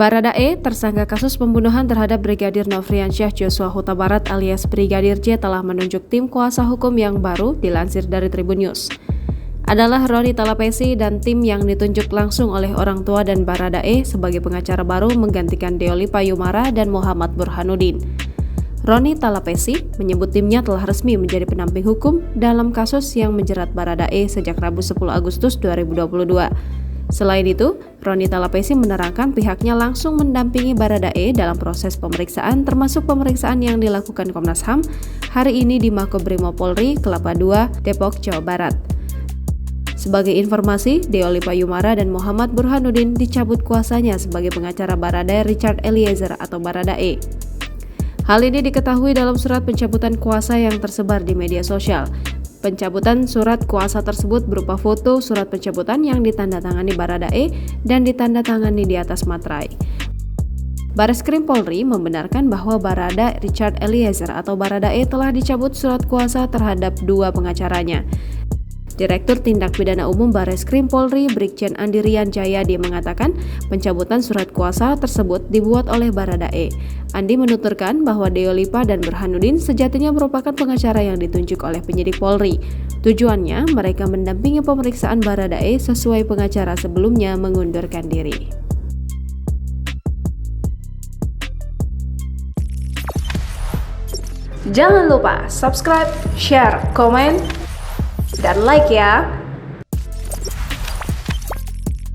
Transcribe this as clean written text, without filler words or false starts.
Baradae, tersangka kasus pembunuhan terhadap Brigadir Nofriansyah Joshua Huta Barat alias Brigadir J telah menunjuk tim kuasa hukum yang baru, dilansir dari Tribun News. Adalah Roni Talapesi dan tim yang ditunjuk langsung oleh orang tua dan Baradae sebagai pengacara baru menggantikan Deoli Payumara dan Muhammad Burhanuddin. Roni Talapesi menyebut timnya telah resmi menjadi pendamping hukum dalam kasus yang menjerat Baradae sejak Rabu 10 Agustus 2022. Selain itu, Roni Talapesi menerangkan pihaknya langsung mendampingi Baradae dalam proses pemeriksaan termasuk pemeriksaan yang dilakukan Komnas HAM hari ini di Makobrimob Polri, Kelapa II, Depok, Jawa Barat. Sebagai informasi, Deoli Payumara dan Muhammad Burhanuddin dicabut kuasanya sebagai pengacara Baradae Richard Eliezer atau Baradae. Hal ini diketahui dalam surat pencabutan kuasa yang tersebar di media sosial. Pencabutan surat kuasa tersebut berupa foto surat pencabutan yang ditandatangani Baradae dan ditandatangani di atas materai. Bareskrim Polri membenarkan bahwa Barada Richard Eliezer atau Baradae telah dicabut surat kuasa terhadap dua pengacaranya. Direktur Tindak Pidana Umum Bareskrim Polri Brigjen Andi Rian Jayadi mengatakan pencabutan surat kuasa tersebut dibuat oleh Baradae. Andi menuturkan bahwa Deolipa dan Burhanuddin sejatinya merupakan pengacara yang ditunjuk oleh penyidik Polri. Tujuannya mereka mendampingi pemeriksaan Baradae sesuai pengacara sebelumnya mengundurkan diri. Jangan lupa subscribe, share, komen, dan like ya.